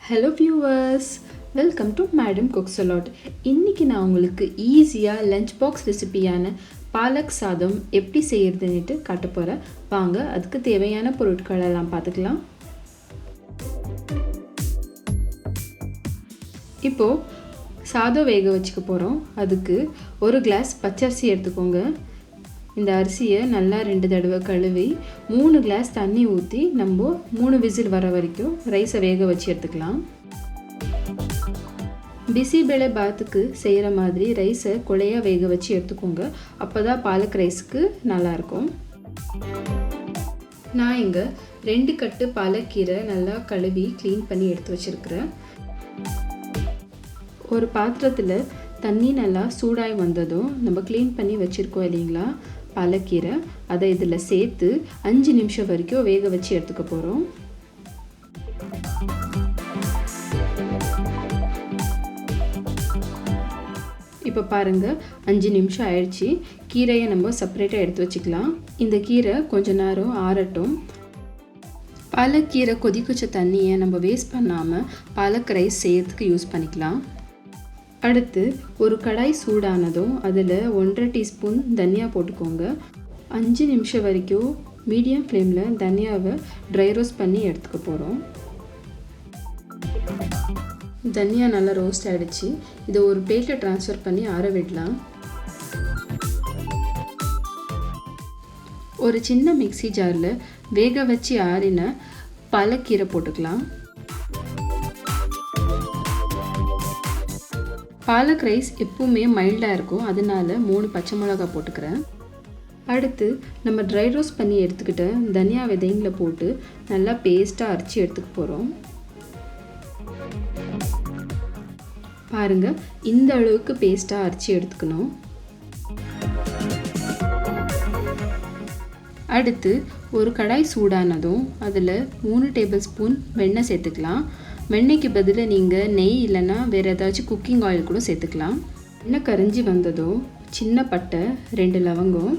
Hello viewers, welcome to madam cooks a lot. இன்றைக்கி நான் உங்களுக்கு ஈஸியாக லஞ்ச் பாக்ஸ் ரெசிபியான பாலக் சாதம் எப்படி செய்கிறதுன்னுட்டு காட்ட போகிறேன். வாங்க அதுக்கு தேவையான பொருட்கள் எல்லாம் பார்த்துக்கலாம். இப்போது சாதம் வேக வச்சுக்க போகிறோம். அதுக்கு ஒரு கிளாஸ் பச்சரிசி எடுத்துக்கோங்க. இந்த அரிசியை நல்லா 2 தடவை கழுவி 3 கிளாஸ் தண்ணி ஊற்றி நம்ம 3 விசில் வர வரைக்கும் ரைஸை வேக வச்சு எடுத்துக்கலாம். பிசிபேளை பாத்துக்கு செய்கிற மாதிரி ரைஸை குழையாக வேக வச்சு எடுத்துக்கோங்க. அப்போ தான் பாலக் ரைஸுக்கு நல்லாயிருக்கும். நான் இங்கே 2 கட்டு பாலக்கீரை நல்லா கழுவி க்ளீன் பண்ணி எடுத்து வச்சுருக்கிறேன். ஒரு பாத்திரத்தில் தண்ணி நல்லா சூடாகி வந்ததும் நம்ம க்ளீன் பண்ணி வச்சுருக்கோம் இல்லைங்களா பாலக்கீரை, அதை இதில் சேர்த்து 5 நிமிஷம் வரைக்கும் வேக வச்சு எடுத்துக்க போகிறோம். இப்போ பாருங்கள், 5 நிமிஷம் ஆயிடுச்சு. கீரையை நம்ம செப்பரேட்டாக எடுத்து வச்சுக்கலாம். இந்த கீரை கொஞ்ச நேரம் ஆறட்டும். பாலக்கீரை கொதிக்குச்ச தண்ணியை நம்ம வேஸ்ட் பண்ணாமல் பாலக் ரைஸ் செய்யறதுக்கு யூஸ் பண்ணிக்கலாம். அடுத்து ஒரு கடாய் சூடானதும் அதில் 1.5 டீஸ்பூன் தனியா போட்டுக்கோங்க. 5 நிமிஷம் வரைக்கும் மீடியம் ஃப்ளேமில் தனியாவை ட்ரை ரோஸ்ட் பண்ணி எடுத்துக்க போகிறோம். தனியா நல்லா ரோஸ்ட் ஆகிடுச்சு. இதை ஒரு பிளேட்டில் ட்ரான்ஸ்ஃபர் பண்ணி ஆற விடலாம். ஒரு சின்ன மிக்ஸி ஜாரில் வேக வச்சு ஆறின பாலக்கீரை போட்டுக்கலாம். பாலக் ரைஸ் எப்பவுமே மைல்டாக இருக்கும், அதனால 3 பச்சை மிளகாய் போட்டுக்கிறேன். அடுத்து நம்ம ட்ரை ரோஸ்ட் பண்ணி எடுத்துக்கிட்ட தனியா விதைங்களை போட்டு நல்லா பேஸ்ட்டாக அரைச்சி எடுத்துக்க போகிறோம். பாருங்கள், இந்த அளவுக்கு பேஸ்ட்டாக அரைச்சி எடுத்துக்கணும். அடுத்து ஒரு கடாய் சூடானதும் அதில் 3 டேபிள் ஸ்பூன் வெண்ணெய் சேர்த்துக்கலாம். வெண்ணெய்க்கு பதிலாக நீங்கள் நெய் இல்லைன்னா வேறு ஏதாச்சும் குக்கிங் ஆயில் கூட சேர்த்துக்கலாம். எண்ணெய் கரைஞ்சி வந்ததும் சின்ன பட்டை, 2 லவங்கம்,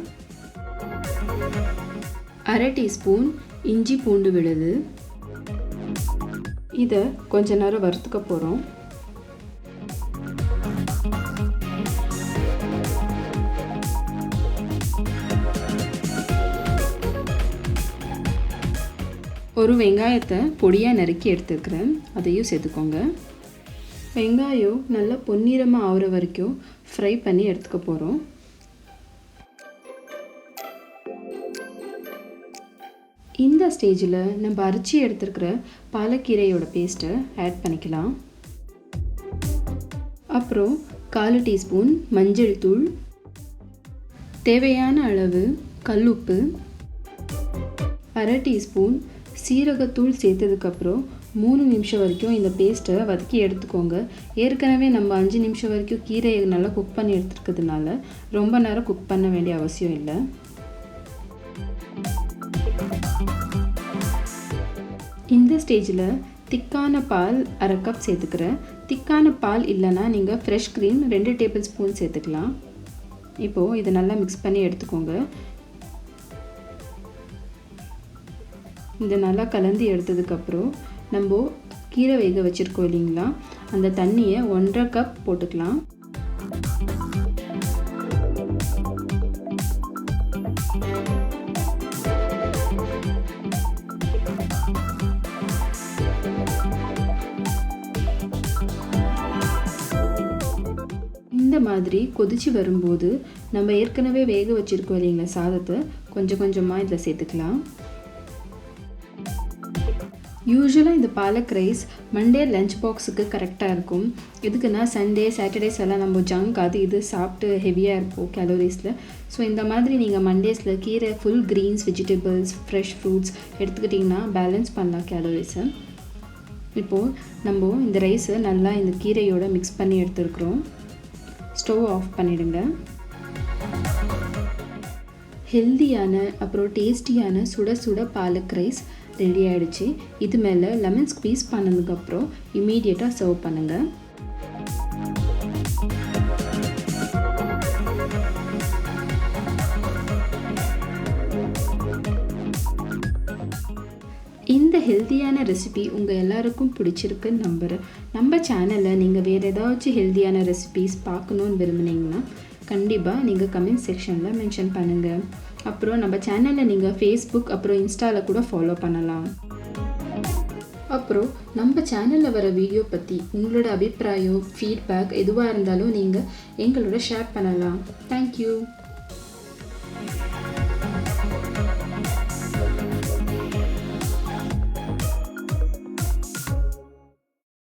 1/2 டீஸ்பூன் இஞ்சி பூண்டு விழுது, இதை கொஞ்ச நேரம் வறுத்துக்க போகிறோம். ஒரு வெங்காயத்தை பொடியாக நறுக்கி எடுத்துக்கிறேன், அதையும் சேர்த்துக்கோங்க. வெங்காயம் நல்லா பொன்னிறமாக ஆகிற வரைக்கும் ஃப்ரை பண்ணி எடுத்துக்க போகிறோம். இந்த ஸ்டேஜில் நம்ம அரைச்சி எடுத்துருக்கிற பாலக்கீரையோட பேஸ்ட்டை ஆட் பண்ணிக்கலாம். அப்புறம் 1/4 டீஸ்பூன் மஞ்சள் தூள், தேவையான அளவு கல்லுப்பு, 1/2 டீஸ்பூன் சீரகத்தூள் சேர்த்ததுக்கப்புறம் 3 நிமிஷம் வரைக்கும் இந்த பேஸ்ட்டை வதக்கி எடுத்துக்கோங்க. ஏற்கனவே நம்ம 5 நிமிஷம் வரைக்கும் கீரையை நல்லா குக் பண்ணி எடுத்துருக்கிறதுனால ரொம்ப நேரம் குக் பண்ண வேண்டிய அவசியம் இல்லை. இந்த ஸ்டேஜில் திக்கான பால் 1/2 கப் சேர்த்துக்கிறேன். திக்கான பால் இல்லைன்னா நீங்கள் ஃப்ரெஷ் க்ரீம் 2 டேபிள் ஸ்பூன் சேர்த்துக்கலாம். இப்போது இதை நல்லா மிக்ஸ் பண்ணி எடுத்துக்கோங்க. இதை நல்லா கலந்து எடுத்ததுக்கப்புறம் நம்ம கீரை வேக வச்சுருக்கோம் இல்லைங்களா, அந்த தண்ணியை 1/2 கப் போட்டுக்கலாம். இந்த மாதிரி கொதிச்சு வரும்போது நம்ம ஏற்கனவே வேக வச்சுருக்கோம் இல்லைங்களா சாதத்தை கொஞ்சம் கொஞ்சமாக இதில் சேர்த்துக்கலாம். யூஸ்வலாக இந்த பாலக் ரைஸ் மண்டே லஞ்ச் பாக்ஸுக்கு கரெக்டாக இருக்கும். எதுக்குன்னா சண்டே சாட்டர்டேஸ் எல்லாம் நம்ம ஜங்க் அது இது சாப்பிட்டு ஹெவியாக இருப்போம் கேலோரிஸில். ஸோ இந்த மாதிரி நீங்கள் மண்டேஸில் கீரை, full greens, vegetables, fresh fruits எடுத்துக்கிட்டிங்கன்னா பேலன்ஸ் பண்ணலாம் கேலோரிஸை. இப்போது நம்ம இந்த ரைஸை நல்லா இந்த கீரையோடு மிக்ஸ் பண்ணி எடுத்துருக்குறோம். ஸ்டவ் ஆஃப் பண்ணிவிடுங்க. ஹெல்தியான அப்புறம் டேஸ்டியான சுட சுட பாலக் ரைஸ் ரெடி ஆகிடுச்சு. இது மேலே லெமன் ஸ்க்வீஸ் பண்ணதுக்கப்புறம் இமீடியட்டாக சர்வ் பண்ணுங்கள். இந்த ஹெல்த்தியான ரெசிபி உங்கள் எல்லாருக்கும் பிடிச்சிருக்குன்னு நம்புகிறேன். நம்ம சேனலில் நீங்கள் வேறு ஏதாச்சும் ஹெல்த்தியான ரெசிபீஸ் பார்க்கணுன்னு விரும்புனீங்கன்னா கண்டிப்பாக நீங்கள் கமெண்ட் செக்ஷனில் மென்ஷன் பண்ணுங்கள். அப்புறம் நம்ம சேனலில் நீங்கள் ஃபேஸ்புக் அப்புறம் இன்ஸ்டாவில் கூட ஃபாலோ பண்ணலாம். அப்புறம் நம்ம சேனலில் வர வீடியோ பற்றி உங்களோட அபிப்பிராயம், ஃபீட்பேக் எதுவாக இருந்தாலும் நீங்கள் எங்களோட ஷேர் பண்ணலாம். தேங்க்யூ.